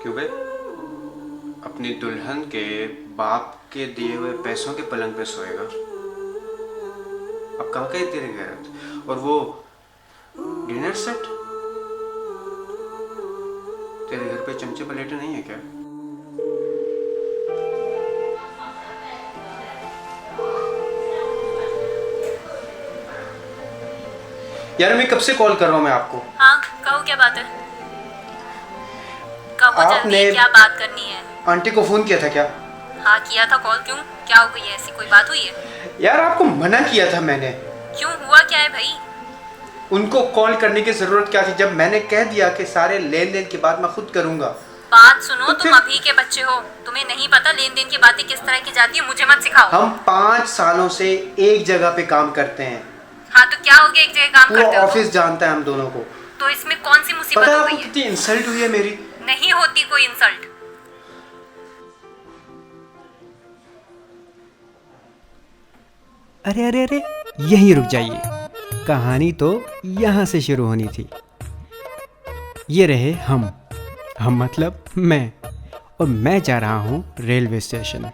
क्यों बे? अपनी दुल्हन के बाप के दिए हुए पैसों के पलंग पे सोएगा? अब कहाँ गई तेरी गैरत? और वो डिनर सेट तेरे घर पे चमचे प्लेटें नहीं है क्या? यार मैं कब से कॉल कर रहा हूँ मैं आपको। हाँ कहो, क्या बात है? कहो जल्दी, क्या बात करनी है? आंटी को फोन किया था क्या? हाँ किया था। कॉल क्यों? क्या हो गई है? ऐसी कोई बात हुई है? यार आपको मना किया था मैंने। क्यों, हुआ क्या है भाई? उनको कॉल करने की जरूरत क्या थी जब मैंने कह दिया कि सारे लेन देन की बात मैं खुद करूंगा। बात सुनो, तो तुम अभी के बच्चे हो, तुम्हें नहीं पता लेन देन की बातें किस तरह की जाती है। मुझे मत सिखाओ। हम 5 सालों से एक जगह पे काम करते हैं। हाँ तो क्या हो गया, एक जगह काम करते हो? ऑफिस जानता है हम दोनों को। तो इसमें कौन सी मुसीबत पता हो है गई आपको है? कितनी इंसल्ट हुई है मेरी? नहीं होती कोई इंसल्ट। अरे अरे अरे, यहीं रुक जाइए। कहानी तो यहाँ से शुरू होनी थी। ये रहे हम मतलब मैं, और मैं जा रहा हूँ रेलवे स्टेशन।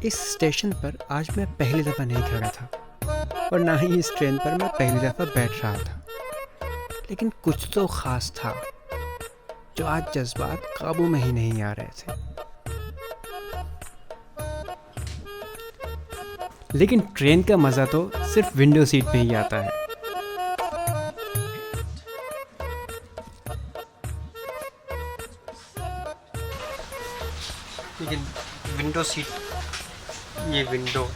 इस स्टेशन पर आज मैं पहली दफ़ा नहीं खड़ा था, और ना ही इस ट्रेन पर मैं पहली दफ़ा बैठ रहा था। लेकिन कुछ तो ख़ास था जो आज जज्बात काबू में ही नहीं आ रहे थे। लेकिन ट्रेन का मज़ा तो सिर्फ विंडो सीट पे ही आता है। लेकिन विंडो सीट, ये विंडो,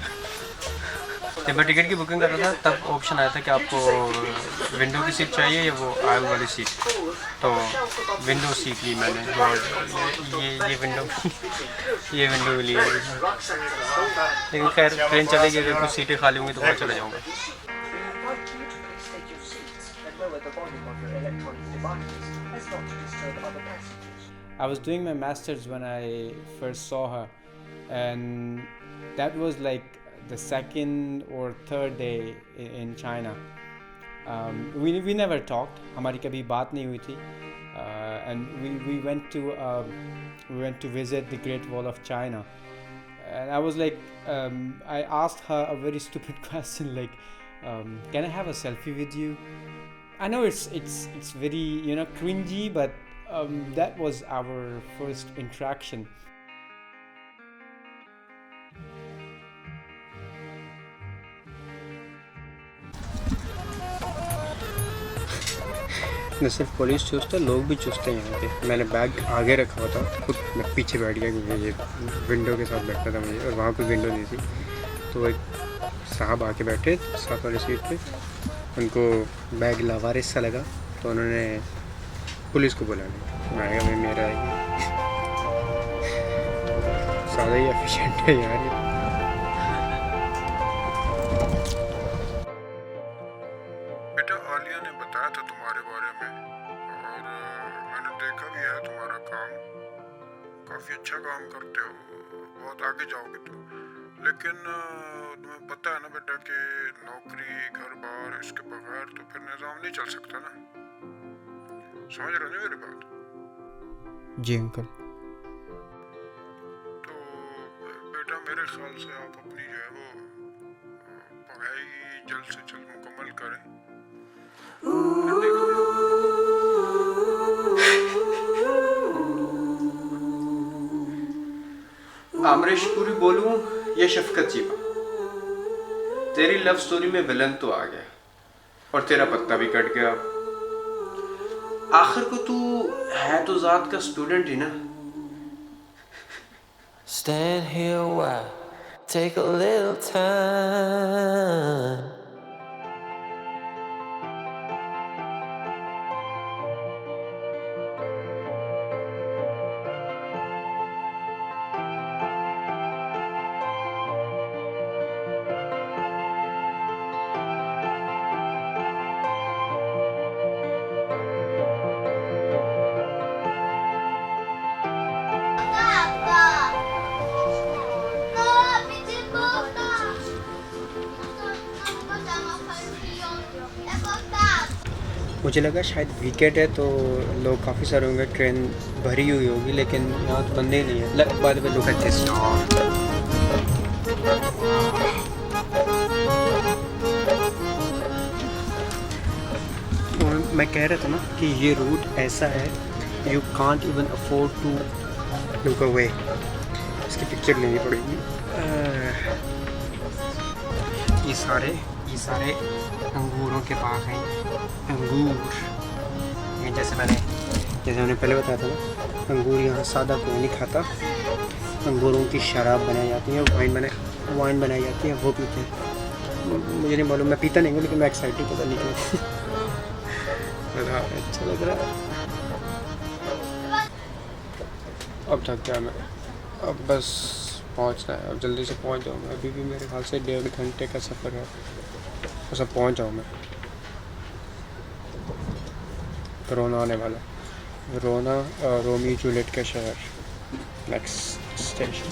जब मैं टिकट की बुकिंग कर रहा था तब ऑप्शन आया था कि आपको विंडो की सीट चाहिए या वो आयल वाली सीट। तो विंडो सीट ली मैंने, और ये विंडो ये विंडो मिली है। लेकिन खैर ट्रेन चलेगी, अगर कुछ सीटें खाली होंगी तो वहाँ चला जाऊँगा। I was doing my master's when I first saw her, and that was like the second or third day in China. We never talked. हमारी कभी बात नहीं हुई थी. And we went to visit the Great Wall of China. And I was like, I asked her a very stupid question like, can I have a selfie with you? I know it's very cringy, but that was our first interaction. न सिर्फ police चूसता, लोग भी चूसते हैं यहाँ पे। मैंने बैग आगे रखा हुआ था, खुद मैं पीछे बैठ गया क्योंकि ये विंडो के साथ बैठा था मुझे, और वहाँ कोई विंडो नहीं थी। तो एक साहब आके बैठे साथ वाली सीट पे, उनको बैग लावारिस सा लगा, तो उन्होंने पुलिस को बुला लिया। मैं कहा मेरा ज़्यादा ही एफिशिएंट है यार ये। बेटा आलिया ने बताया था तुम्हारे बारे में, और मैंने देखा भी है तुम्हारा काम। काफ़ी अच्छा काम करते हो, बहुत आगे जाओगे तो। लेकिन तुम्हें पता है ना बेटा कि नौकरी, घर बार, इसके बगैर तो फिर निज़ाम नहीं चल सकता ना। समझ रहे हो मेरी बात? जी अंकल। तो बेटा मेरे ख्याल से आप अपनी जो है वो पढ़ाई जल्द से जल्द मुकम्मल करें। आमरेश पूरी बोलूं या शफकत जीवा, तेरी लव स्टोरी में विलन तो आ गया और तेरा पत्ता भी कट गया। आखिर को तू है तो ज़ात का स्टूडेंट ही ना। Stand here a while, take a little time. मुझे लगा शायद वीकेंड है तो लोग काफ़ी सारे होंगे, ट्रेन भरी हुई होगी, लेकिन यहाँ तो बंदे ही नहीं है। बाद में लोग अच्छे से मैं कह रहा था ना कि ये रूट ऐसा है, you can't even afford to look away. इसकी पिक्चर लेनी पड़ेगी। ये सारे अंगूरों के बाग हैं। अंगूर, ये जैसे मैंने पहले बताया था ना, अंगूर यहाँ सादा कोई नहीं खाता। अंगूरों की शराब बनाई जाती है, वाइन बनाई जाती है, वो पीते हैं। मुझे नहीं मालूम, मैं पीता नहीं हूँ, लेकिन मैं एक्साइटेड पता नहीं क्यों। अच्छा लग रहा है। अब थक गया मैं, अब बस पहुंचना है, अब जल्दी से पहुंच जाऊँ मैं। अभी भी मेरे ख्याल से 1.5 घंटे का सफ़र है, बस अब पहुंच जाऊँ मैं। रोना आने वाला, रोना रोमी जूलियट का शहर, next station.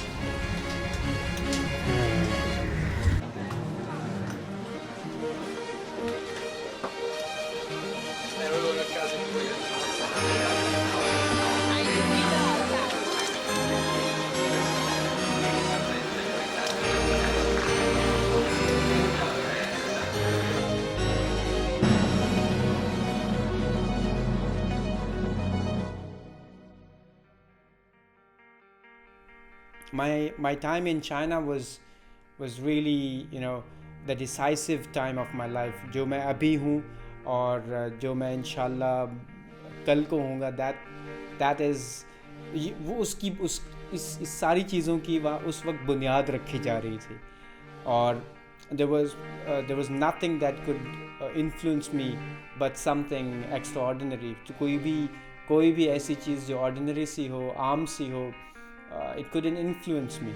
My time in China was really, you know, the decisive time of my life. जो मैं अभी हूँ और जो मैं इंशाल्लाह कल को होऊंगा, that is वो उसकी इस सारी चीज़ों की वहाँ उस वक्त बुनियाद रखी जा रही थी। और there was nothing that could influence me but something extraordinary. तो कोई भी ऐसी चीज़ जो ordinary सी हो, आम सी हो, it couldn't influence me.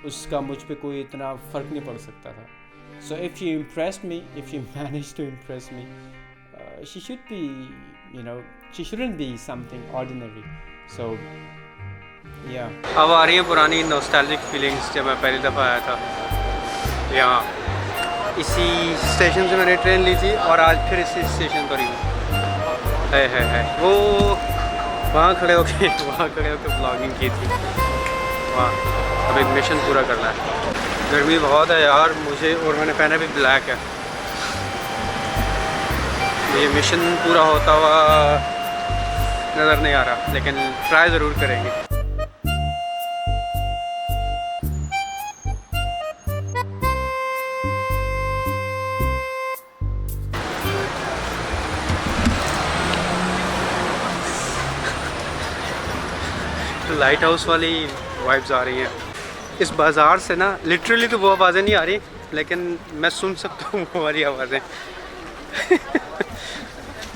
उसका मुझ पे कोई इतना फ़र्क नहीं पड़ सकता था। So if she impressed me, if she managed to impress me, she should be, you know, she shouldn't be something ordinary. So yeah. अब आ रही हैं पुरानी नॉस्टैल्जिक फीलिंग्स। जब मैं पहली दफ़ा आया था यहाँ, इसी स्टेशन से मैंने ट्रेन ली थी और आज फिर इसी स्टेशन पर ही हूँ। है वो वहाँ खड़े होके ब्लॉगिंग की थी वहाँ। अब एक मिशन पूरा करना है। गर्मी बहुत है यार मुझे, और मैंने पहना भी ब्लैक है। ये मिशन पूरा होता हुआ नज़र नहीं आ रहा, लेकिन ट्राई ज़रूर करेंगे। लाइट हाउस वाली वाइब्स आ रही हैं इस बाज़ार से ना। लिटरली तो वो आवाज़ें नहीं आ रही, लेकिन मैं सुन सकता हूँ वो वाली आवाज़ें।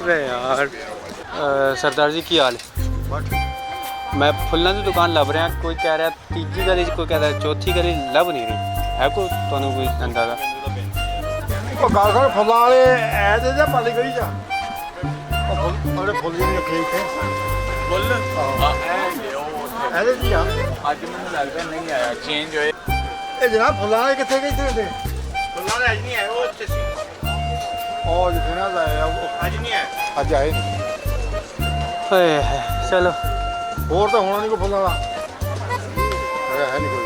अरे यार सरदार जी की हाल है। मैं फुल्लां की दुकान लभ रहा, कोई कह रहा तीजी गली, कोई कह रहा चौथी गली, लभ नहीं रही है। कोई अंदाज़ा फुल्लां वाले ऐ ते पाली गली च फुल जी रखे इत्थे ऐसे जी आ अज मैंने लगता नहीं आया चेंज होए। ए जनाब फुल्लां वाले कित्थे गए थे? फुल्लां वाले अज नहीं आए, वो उत्थे सी और जितना आया अज नहीं आए, अज आए नहीं। चलो और तो होना नहीं कोई फुल्लां वाला है नहीं कोई।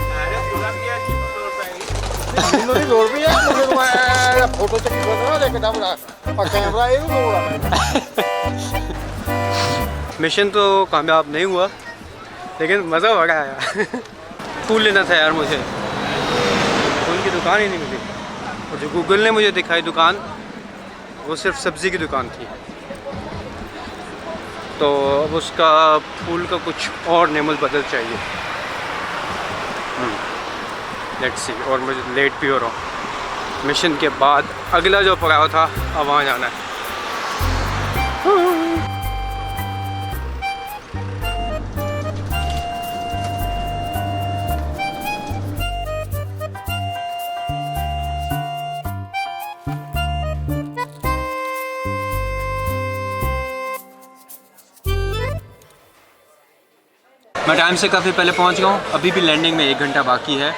ਮੈਨੂੰ ਨਹੀਂ ਲੋੜ ਵੀ ਹੈ, ਮੁझे तो मैं फोटो चेक करना लेके ना बड़ा कैमरा ये लोड़ है। मिशन तो कामयाब नहीं हुआ, लेकिन मज़ा बड़ा आया। फूल लेना था यार मुझे, फूल की दुकान ही नहीं मिली। और जो गूगल ने मुझे दिखाई दुकान, वो सिर्फ सब्ज़ी की दुकान थी। तो अब उसका फूल का कुछ और नेमल बदल चाहिए। Let's see. और मुझे लेट भी हो रहा हूँ। मिशन के बाद अगला जो पड़ाव था, अब वहाँ जाना है। मैं टाइम से काफ़ी पहले पहुंच गया हूँ। अभी भी लैंडिंग में 1 घंटा बाकी है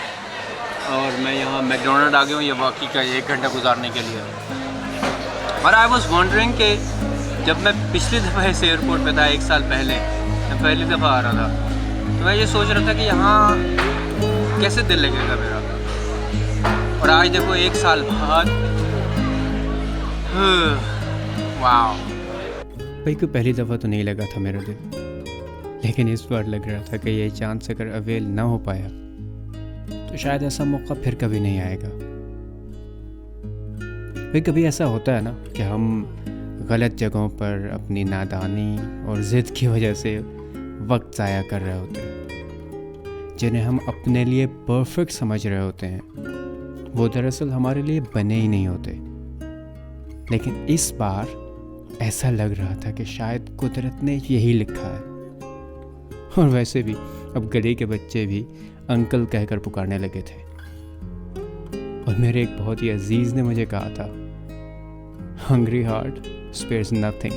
और मैं यहाँ मैकडोनल्ड आ गया हूँ ये वाकई का 1 घंटा गुजारने के लिए। और आई वॉज वॉन्डरिंग कि जब मैं पिछली दफ़ा इस एयरपोर्ट पे था 1 साल पहले, मैं पहली दफ़ा आ रहा था, तो मैं ये सोच रहा था कि यहाँ कैसे दिल लगेगा मेरा। और आज देखो 1 साल बाद, वाह। भाई को पहली दफ़ा तो नहीं लगा था मेरा दिल, लेकिन इस बार लग रहा था कि ये चांस अगर अवेल ना हो पाया तो शायद ऐसा मौका फिर कभी नहीं आएगा। भाई कभी ऐसा होता है ना कि हम गलत जगहों पर अपनी नादानी और ज़िद की वजह से वक्त ज़ाया कर रहे होते हैं, जिन्हें हम अपने लिए परफेक्ट समझ रहे होते हैं, वो दरअसल हमारे लिए बने ही नहीं होते। लेकिन इस बार ऐसा लग रहा था कि शायद कुदरत ने यही लिखा है। और वैसे भी अब गली के बच्चे भी अंकल कहकर पुकारने लगे थे। और मेरे एक बहुत ही अजीज़ ने मुझे कहा था, हंग्री हार्ट स्पेयर्स नथिंग।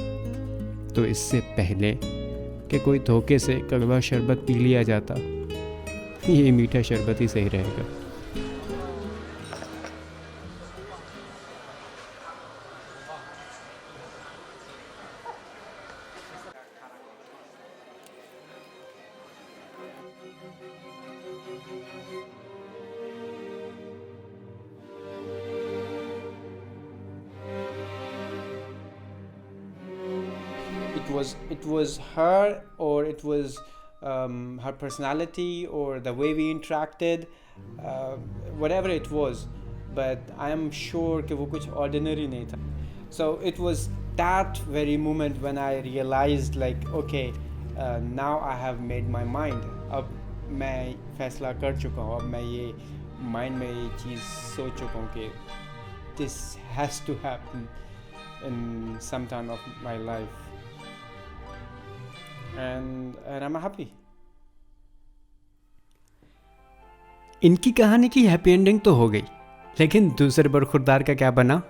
तो इससे पहले कि कोई धोखे से कड़वा शरबत पी लिया जाता, ये मीठा शरबत ही सही रहेगा। It was her, or it was her personality, or the way we interacted, whatever it was, but I am sure कि वो कुछ ordinary नहीं था. So it was that very moment when I realized like, okay, now I have made my mind. अब मैं फैसला कर चुका हूँ, अब मैं ये mind में ये चीज़ सोच चुका हूँ कि this has to happen in some time of my life. And I'm happy. इनकी कहानी की हैप्पी एंडिंग तो हो गई, लेकिन दूसरे बरखुरदार का क्या बना?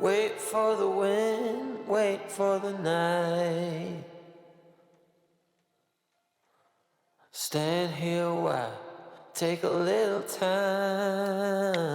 Wait for the wind, wait for the night. Stand here a while, take a little time.